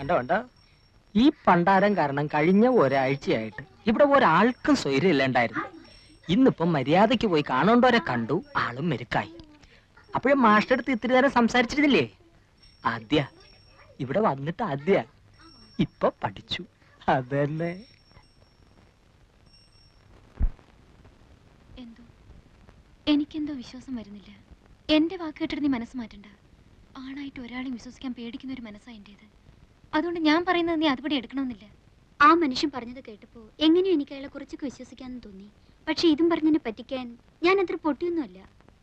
കണ്ടോ കണ്ടോ, ഈ പണ്ടാരം കാരണം കഴിഞ്ഞ ഒരാഴ്ചയായിട്ട് ഇവിടെ ഒരാൾക്കും സ്വൈര്യം ഇല്ലാണ്ടായിരുന്നു. ഇന്നിപ്പം മര്യാദയ്ക്ക് പോയി കാണേണ്ടവരെ കണ്ടു, ആളും മെരുക്കായി. അപ്പോഴും മാസ്റ്റർ അടുത്ത് ഇത്തിരി നേരം സംസാരിച്ചിരുന്നില്ലേ? ആദ്യ ഇവിടെ വന്നിട്ട് ആദ്യ ഇപ്പൊ പഠിച്ചു. അതന്നെ. എനിക്കെന്തോ വിശ്വാസം വരുന്നില്ല. എന്റെ വാക്ക് കേട്ടിട്ട് നീ മനസ്സ് മാറ്റണ്ട. ആണായിട്ട് ഒരാളെയും വിശ്വസിക്കാൻ പേടിക്കുന്ന ഒരു മനസ്സാ എന്റേത്. അതുകൊണ്ട് ഞാൻ പറയുന്നത് നീ അതുപടി എടുക്കണമെന്നില്ല. ആ മനുഷ്യൻ പറഞ്ഞത് കേട്ടപ്പോ എങ്ങനെയും എനിക്ക് അയാളെ കുറച്ചൊക്കെ വിശ്വസിക്കാന്ന് തോന്നി. പക്ഷെ ഇതും പറഞ്ഞതിനെ പറ്റിക്കാൻ ഞാൻ അത്ര പൊട്ടിയൊന്നുമല്ല.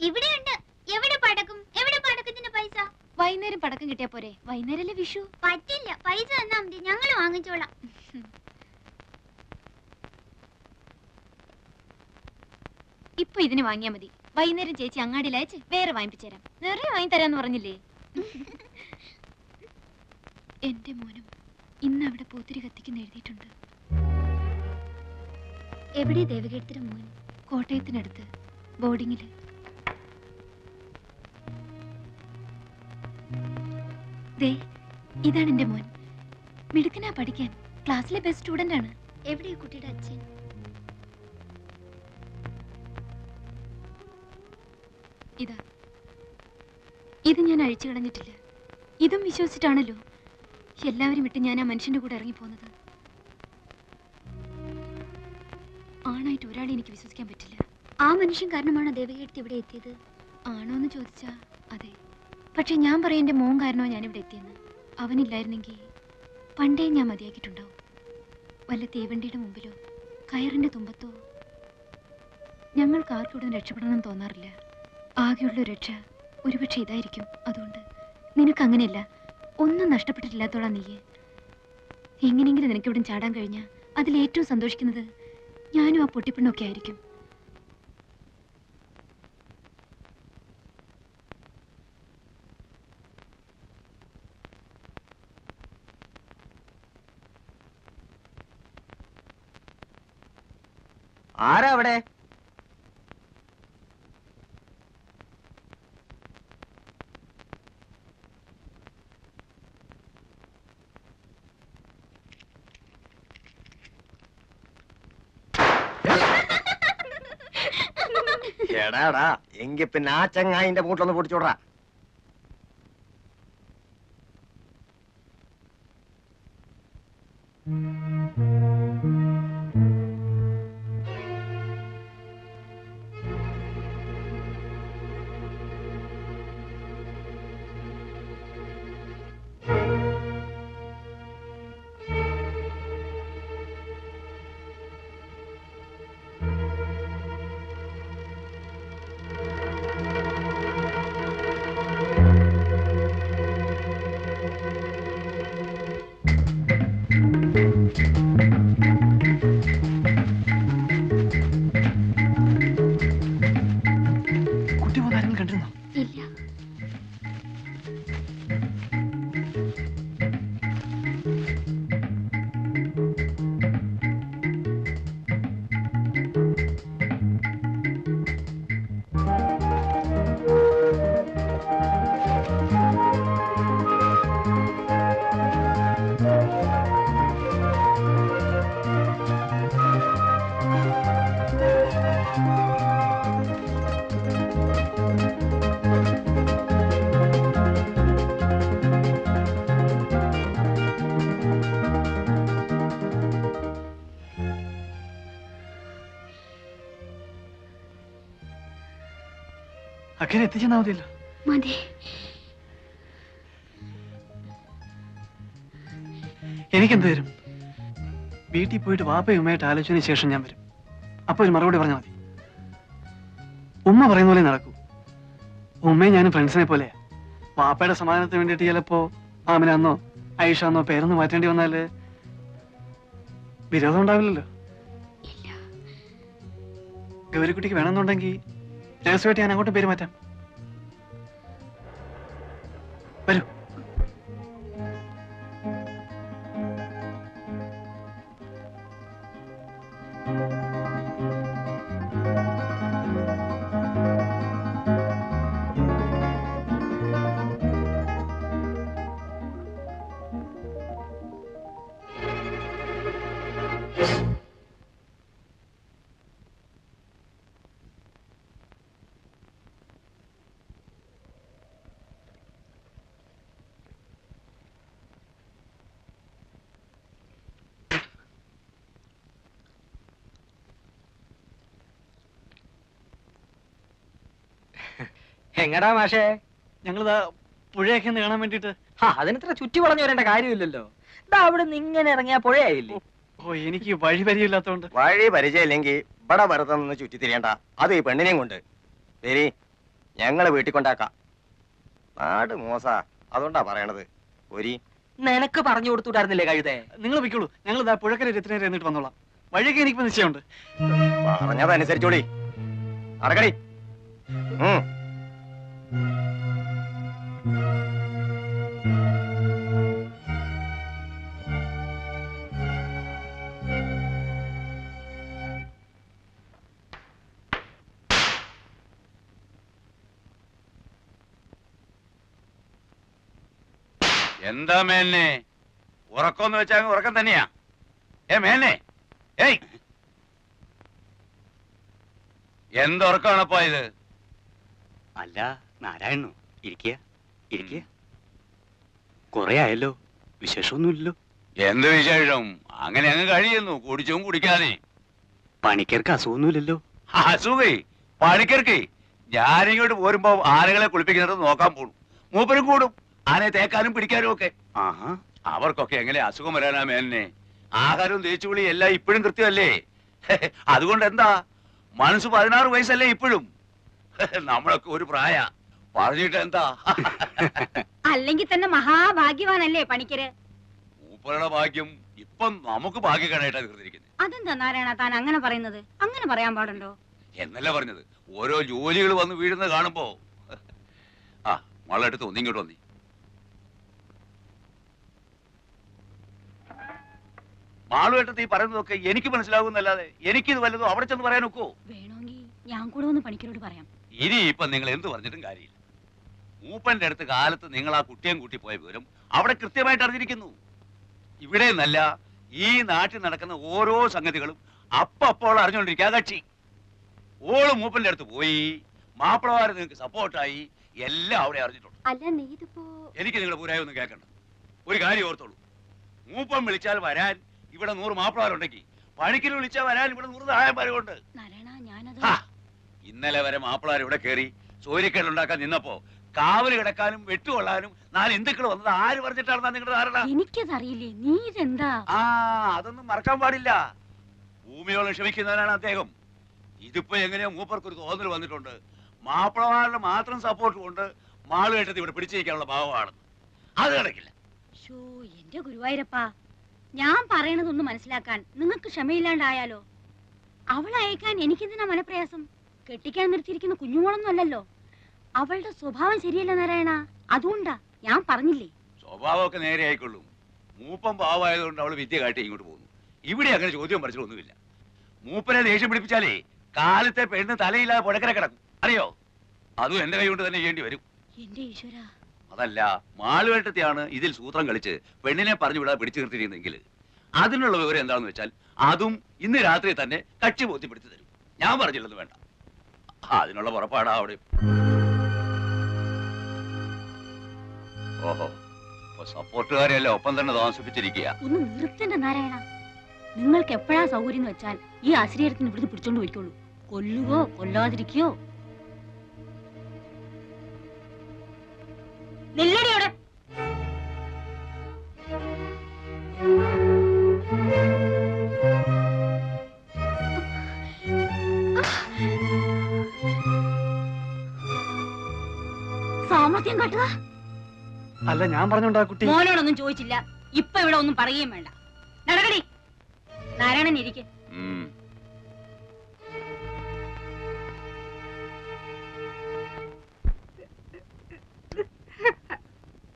ഇവിടെയുണ്ട്. എവിടെ പടക്കും? എവിടെ പടക്കത്തിന്റെ പൈസ? വൈകുന്നേരം പടക്കം കിട്ടിയാ പോരെ? വൈകുന്നേരല്ലേ വിഷു. പറ്റില്ല, പൈസ തന്നാ മതി, ഞങ്ങൾ വാങ്ങിച്ചോളാം. ഇപ്പൊ ഇതിന് വാങ്ങിയാ മതി. വൈകുന്നേരം ചേച്ചി അങ്ങാടിയിൽ അയച്ച് വേറെ വാങ്ങിപ്പിച്ചേരാം. നിറയെ വാങ്ങി തരാന്ന് പറഞ്ഞില്ലേ? എന്റെ മോനും ഇന്ന് അവിടെ പൂത്തിരി കത്തിക്കുന്ന എഴുതിയിട്ടുണ്ട്. എവിടെ ദേവകീർത്തിയുടെ മോൻ? കോട്ടയത്തിനടുത്ത് ബോർഡിങ്ങില്. ദേ, ഇതാണ് എന്റെ മോൻ. മിടുക്കനാ പഠിക്കാൻ. ക്ലാസ്സിലെ ബെസ്റ്റ് സ്റ്റുഡന്റ് ആണ്. എവിടെയാ കുട്ടിയുടെ അച്ഛൻ? ഇതാ, ഇത് ഞാൻ അഴിച്ചു കളഞ്ഞിട്ടില്ല. ഇതും വിശ്വസിച്ചിട്ടാണല്ലോ എല്ലാവരും വിട്ട് ഞാൻ ആ മനുഷ്യന്റെ കൂടെ ഇറങ്ങിപ്പോന്നത്. ആണായിട്ട് ഒരാളെ എനിക്ക് വിശ്വസിക്കാൻ പറ്റില്ല. ആ മനുഷ്യൻ കാരണമാണോ ദേവകീർത്തി ഇവിടെ എത്തിയത്? ആണോ എന്ന് ചോദിച്ചാ അതെ. പക്ഷെ ഞാൻ പറയാം എന്റെ മോൻ കാരണോ ഞാനിവിടെ എത്തിയെന്ന്. അവനില്ലായിരുന്നെങ്കിൽ പണ്ടേ ഞാൻ മതിയാക്കിയിട്ടുണ്ടാവും. വല്ല തീവണ്ടിയുടെ മുമ്പിലോ കയറിന്റെ തുമ്പത്തോ. ഞങ്ങൾക്ക് ആർക്കും ഇവിടെ രക്ഷപ്പെടണമെന്ന് തോന്നാറില്ല. ആകെയുള്ള രക്ഷ ഒരുപക്ഷെ ഇതായിരിക്കും. അതുകൊണ്ട് നിനക്ക് അങ്ങനെയല്ല, ഒന്നും നഷ്ടപ്പെട്ടിട്ടില്ലാത്തോളാം നീയെ. എങ്ങനെയെങ്കിലും നിനക്കിവിടെ ചാടാൻ കഴിഞ്ഞാൽ അതിലേറ്റവും സന്തോഷിക്കുന്നത് ഞാനും ആ പൊട്ടിപ്പെണ്ണൊക്കെ ആയിരിക്കും. ആരാ അവിടെ? എടാടാ, എങ്കി പിന്നെ ആ ചങ്ങായിന്റെ മൂട്ടിലൊന്ന് പൊടിച്ചോടാ. അക്കരെ എത്തിച്ചെന്നാ മതിയല്ലോ. മതി. എനിക്കെന്ത് തരും? വീട്ടിൽ പോയിട്ട് വാപ്പയും ഉമ്മയായിട്ട് ആലോചിച്ചതിന് ശേഷം ഞാൻ വരും. അപ്പൊ ഒരു മറുപടി പറഞ്ഞാൽ മതി. ഉമ്മ പറയുന്ന പോലെ നടക്കൂ. ഉമ്മയും ഞാനും ഫ്രണ്ട്സിനെ പോലെ. വാപ്പയുടെ സമാധാനത്തിന് വേണ്ടിയിട്ട് ചിലപ്പോ ആമിനാന്നോ ഐഷാന്നോ പേരൊന്ന് മാറ്റേണ്ടി വന്നാല് വിരോധം ഉണ്ടാവില്ലല്ലോ. ഗൗരിക്കുട്ടിക്ക് വേണമെന്നുണ്ടെങ്കിൽ രഹസ്യമായിട്ട് ഞാൻ അങ്ങോട്ട് പേര് മാറ്റാം. വരൂ. എങ്ങടാ മാഷേ? ഞങ്ങളിതാ പുഴയൊക്കെ ഒന്ന് കാണാൻ വേണ്ടിട്ട്. അതിനിത്ര ചുറ്റി വളഞ്ഞു വരേണ്ട കാര്യമില്ലല്ലോ. ഇതാ അവിടെ നിന്ന് ഇങ്ങനെ ഇറങ്ങിയ പുഴയായില്ലേ. ഓ, എനിക്ക് വഴി പരിചയമില്ലാത്തോണ്ട്. വഴി പരിചയമില്ലെങ്കിൽ ഇവിടെ വെറുതെ നിന്ന് ചുറ്റി തിരിയണ്ട. അത് ഈ പെണ്ണിനെയും കൊണ്ട് വരി, ഞങ്ങള് വീട്ടിൽ കൊണ്ടാക്കാം. നാട് മോശാ, അതുകൊണ്ടാ പറയണത്. ഒരി നിനക്ക് പറഞ്ഞു കൊടുത്തുണ്ടായിരുന്നില്ലേ കഴുതേ? നിങ്ങൾ വെക്കുള്ളൂ, ഞങ്ങൾ ഇതാ പുഴക്കര രത്തിനേരെ എന്നിട്ട് വന്നോളാം. വഴിയൊക്കെ എനിക്കിപ്പോ നിശ്ചയമുണ്ട്. പറഞ്ഞതനുസരിച്ചോളി, അടക്കടി. എന്താ മേന്നെ ഉറക്കമെന്ന് വെച്ചാ ഉറക്കം തന്നെയാ? മേന്നെ, ഏയ്, എന്തുറക്കമാണപ്പോ ഇത്? അല്ല നാരായണു, ഇരിക്കുക ഇരിക്കുക. കൊറേ ആയല്ലോ, വിശേഷമൊന്നുമില്ലല്ലോ. എന്ത് വിശേഷം? അങ്ങനെ അങ്ങ് കഴിയുന്നു, കുടിച്ചും കുടിക്കാതെ. പണിക്കർക്ക് അസുഖമൊന്നുമില്ലല്ലോ. അസുഖേ പണിക്കർക്ക്? ഞാനിങ്ങോട്ട് പോരുമ്പോ ആനകളെ കുളിപ്പിക്കുന്നത് നോക്കാൻ പോണു. മൂപ്പരും കൂടും, ആനയെ തേക്കാനും പിടിക്കാനും ഒക്കെ. ആഹാ, അവർക്കൊക്കെ എങ്ങനെ അസുഖം വരാനാ മേന്നെ? ആഹാരവും തേച്ചുകുളി എല്ലാം ഇപ്പോഴും കൃത്യമല്ലേ? അതുകൊണ്ട് എന്താ, മനസ്സ് 16 വയസ്സല്ലേ ഇപ്പോഴും? നമ്മളൊക്കെ ഒരു പ്രായ, പറഞ്ഞിട്ട് എന്താ? അല്ലെങ്കിൽ തന്നെ മഹാഭാഗ്യവാനല്ലേ പണിക്കര്? മൂപ്പരുടെ ഭാഗ്യം ഇപ്പം നമുക്ക് ഭാഗ്യക്കാനായിട്ടാ തീർന്നിരിക്കുന്നത്. അതെന്താ നാരായണ താൻ അങ്ങനെ പറയുന്നത്? അങ്ങനെ പറയാൻ പാടുണ്ടോ? എന്നല്ല പറഞ്ഞത്, ഓരോ ജോലികൾ വന്ന് വീഴുന്നത് കാണുമ്പോ. ആ മകളെടുത്ത് ഒന്നിങ്ങോട്ട് വന്നി. മാളുവേട്ടത്ത് ഈ പറയുന്നതൊക്കെ എനിക്ക് മനസ്സിലാകുന്നല്ലാതെ എനിക്കിത് വല്ലതും അവിടെ ചെന്ന് പറയാൻ ഒക്കോ? വേണമെങ്കിൽ ഞാൻ കൂടെ ഒന്ന് പണിക്കരോട് പറയാം. ഇനി ഇപ്പൊ നിങ്ങൾ എന്ത് പറഞ്ഞിട്ടും കാര്യമില്ല. മൂപ്പന്റെ അടുത്ത് കാലത്ത് നിങ്ങൾ ആ കുട്ടിയും കൂട്ടി പോയ വിവരം അവിടെ കൃത്യമായിട്ട് അറിഞ്ഞിരിക്കുന്നു. ഇവിടെ നിന്നല്ല, ഈ നാട്ടിൽ നടക്കുന്ന ഓരോ സംഗതികളും അപ്പോൾ അറിഞ്ഞുകൊണ്ടിരിക്കുക കക്ഷി. ഓള് മൂപ്പന്റെ അടുത്ത് പോയി, മാപ്പിളമാര് നിങ്ങൾക്ക് സപ്പോർട്ടായി, എല്ലാം അവിടെ അറിഞ്ഞിട്ടുണ്ട്. അല്ല നീ ഇതിപ്പോ... എനിക്ക് നിങ്ങളുടെ പൂരായി ഒന്നും കേൾക്കണ്ട. ഒരു കാര്യം ഓർത്തോളൂ, മൂപ്പൻ വിളിച്ചാൽ വരാൻ ഇവിടെ 100 മാപ്പിളമാരുണ്ടെങ്കിൽ പണിക്കര് വിളിച്ചാൽ വരാൻ ഇവിടെ 100 സഹായന്മാരുണ്ട്. ഇന്നലെ വരെ മാപ്പിളമാർ ഇവിടെ കയറി സൂര്യക്കേടുണ്ടാക്കാൻ നിന്നപ്പോ കാവല് കിടക്കാനും വെട്ടുകൊള്ളാനും 4 ഹിന്ദുക്കൾ വന്നത് ആര് പറഞ്ഞിട്ടാണെന്നാ നിങ്ങളുടെ ധാരണ? എനിക്കതറിയില്ലേ, നീ ഇതെന്താ? അതൊന്നും മറക്കാൻ പാടില്ല. ഭൂമിയോളം ക്ഷമിക്കുന്നവനാണ് അദ്ദേഹം. ഇതിപ്പോ എങ്ങനെയോ മൂപ്പർക്കൊരു തോന്നൽ വന്നിട്ടുണ്ട്, മാപ്പിളമാരുടെ മാത്രം സപ്പോർട്ട് കൊണ്ട് മാളുകെട്ടത് ഇവിടെ പിടിച്ചിരിക്കാനുള്ള ഭാവമാണ്. അത് നടക്കില്ല. എന്റെ ഗുരുവായൂരപ്പാ, ഞാൻ പറയണതൊന്ന് മനസ്സിലാക്കാൻ നിങ്ങൾക്ക് ക്ഷമയില്ലാണ്ടായാലോ? അവളെ അയക്കാൻ എനിക്കെന്തിനാ മനപ്രയാസം? കെട്ടിക്കാൻ നിർത്തിയിരിക്കുന്ന കുഞ്ഞുമോളൊന്നും അല്ലല്ലോ. അവളുടെ സ്വഭാവം ശരിയല്ല നാരായണ, അതുകൊണ്ടാ ഞാൻ പറഞ്ഞില്ലേ. സ്വഭാവമൊക്കെ നേരെ ആയിക്കൊള്ളും. മൂപ്പം പാവമായതുകൊണ്ട് അവള് വിദ്യ കാട്ടി ഇങ്ങോട്ട് പോകുന്നു. ഇവിടെ അങ്ങനെ ചോദ്യം പഠിച്ചിട്ടൊന്നുമില്ല. മൂപ്പനെ ദേഷ്യം പിടിപ്പിച്ചാലേ കാലത്തെ പെണ്ണ് തലയില്ലാതെ പുഴക്കര കിടക്കും, അറിയോ? അതും എന്റെ കൈ കൊണ്ട് തന്നെ ചെയ്യേണ്ടി വരും. എന്റെ ഈശ്വര, അതല്ല, മാളുവേട്ടത്തെയാണ് ഇതിൽ സൂത്രം കളിച്ച് പെണ്ണിനെ പറഞ്ഞു വിടാതെ പിടിച്ചു നിർത്തിയിരുന്നെങ്കിൽ അതിനുള്ള വിവരം എന്താണെന്ന് വെച്ചാൽ അതും ഇന്ന് രാത്രി തന്നെ കക്ഷി ബോധ്യപ്പെടുത്തി തരും. ഞാൻ പറഞ്ഞില്ലെന്ന് വേണ്ട, അതിനുള്ള പുറപ്പാടാ അവിടെ. ഓഹോ, ഇപ്പൊ സപ്പോർട്ടുകാരെയല്ല ഒപ്പം തന്നെ താമസിപ്പിച്ചിരിക്കുക. ഒന്ന് നിർത്തണ്ട നാരായണ. നിങ്ങൾക്ക് എപ്പോഴാ സൗകര്യം എന്ന് വെച്ചാൽ ഈ അശ്രീരത്തിന് ഇവിടുന്ന് പിടിച്ചോണ്ട് പോയിക്കോളൂ. കൊല്ലുകയോ കൊല്ലാതിരിക്കയോ. നില്ലടിയോടെ. സാമർത്ഥ്യം കാട്ടുക. അല്ല, ഞാൻ പറഞ്ഞോണ്ടാ കുട്ടി. മോനോടൊന്നും ചോദിച്ചില്ല, ഇപ്പൊ ഇവിടെ ഒന്നും പറയുകയും വേണ്ട. നടക്കടി. നാരായണൻ ഇരിക്കെ.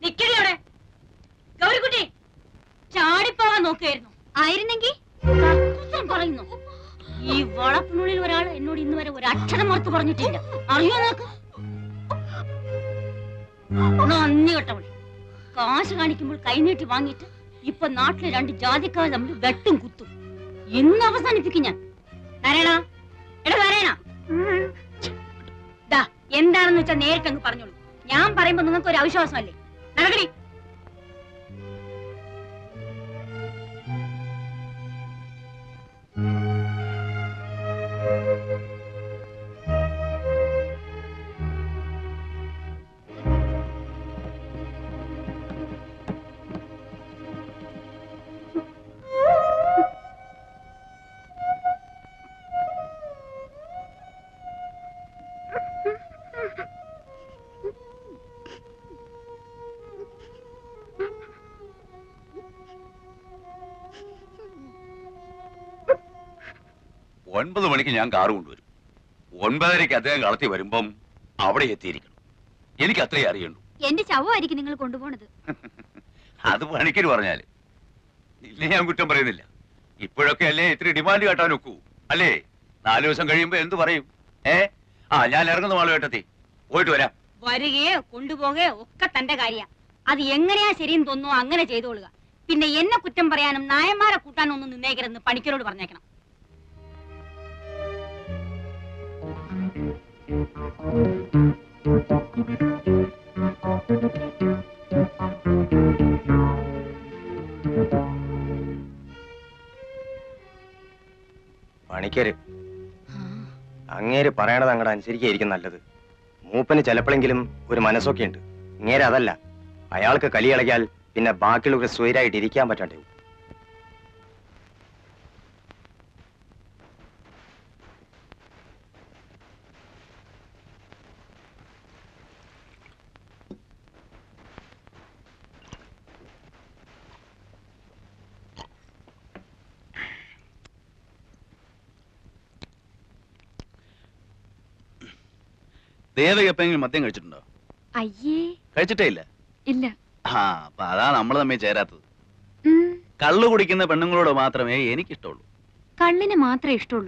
നിക്കടിയോടെ. ഗൗരിക്കുട്ടി ചാടിപ്പോവാൻ നോക്കുകയായിരുന്നു. ആയിരുന്നെങ്കിൽ പറയുന്നു. ഈ വളപ്പിനുള്ളിൽ ഒരാൾ എന്നോട് ഇന്ന് വരെ ഒരു അക്ഷരം ഓർത്ത് പറഞ്ഞിട്ടില്ല, അറിയോ നോക്ക്? നന്ദി കേട്ടവൾ. കാശ് കാണിക്കുമ്പോൾ കൈനീട്ടി വാങ്ങിയിട്ട് ഇപ്പൊ നാട്ടിലെ 2 ജാതിക്കാർ തമ്മിൽ വെട്ടും കുത്തും. ഇന്ന് അവസാനിപ്പിക്കും ഞാൻ. നാരായണ, എടാ നാരായണ, എന്താണെന്ന് വെച്ചാൽ നേരിട്ടങ്ങ് പറഞ്ഞോളൂ. ഞാൻ പറയുമ്പോ നിങ്ങൾക്ക് ഒരു അവിശ്വാസമല്ലേ? നടക്കടി. 9 മണിക്ക് ഞാൻ കാറ് കൊണ്ടുവരും. 9:30 അദ്ദേഹം കളത്തി വരുമ്പം അവിടെ എത്തിയിരിക്കണം. എനിക്ക് അത്രേ അറിയണ്ടു. എന്റെ ശവമായിരിക്കും നിങ്ങൾ കൊണ്ടുപോണത്. അത് പണിക്കര് പറഞ്ഞാല് ഇല്ലേ, ഞാൻ കുറ്റം പറയുന്നില്ല. ഇപ്പോഴൊക്കെ അല്ലേ ഇത്തിരി ഡിമാൻഡ് കാട്ടാൻ ഒക്കൂ, അല്ലേ? 4 ദിവസം കഴിയുമ്പോ എന്ത് പറയും? ഞാൻ ഇറങ്ങുന്ന മാളുവേട്ടത്തി, പോയിട്ട് വരാം. വരികയോ കൊണ്ടുപോകുകയോ ഒക്കെ തന്റെ കാര്യ. അത് എങ്ങനെയാ ശരിയെന്ന് തോന്നുന്നു അങ്ങനെ ചെയ്തോളുക. പിന്നെ എന്നെ കുറ്റം പറയാനും നായന്മാരെ കൂട്ടാനും ഒന്നും നിന്നേക്കരുതെന്ന് പണിക്കരോട് പറഞ്ഞേക്കണം. പണിക്കര് അങ്ങേര് പറയണത് അങ്ങടെ അനുസരിക്കായിരിക്കും നല്ലത്. മൂപ്പന് ചിലപ്പോഴെങ്കിലും ഒരു മനസ്സൊക്കെ ഉണ്ട്. ഇങ്ങേര് അതല്ല. അയാൾക്ക് കലി കളിയാൽ പിന്നെ ബാക്കിയുള്ളവർ സ്വൈരായിട്ട് ഇരിക്കാൻ പറ്റാണ്ടേ. ദേവക എപ്പോഴെങ്കിലും മദ്യം കഴിച്ചിട്ടുണ്ടോ? അയ്യേ കഴിച്ചിട്ടേ ഇല്ല. ഇല്ല. അപ്പൊ അതാ നമ്മൾ തമ്മിൽ ചേരാത്തത്. കള്ളു കുടിക്കുന്ന പെണ്ണുങ്ങളോട് മാത്രമേ എനിക്കിഷ്ടമുള്ളൂ. കള്ളിന് മാത്രമേ ഇഷ്ടമുള്ളൂ.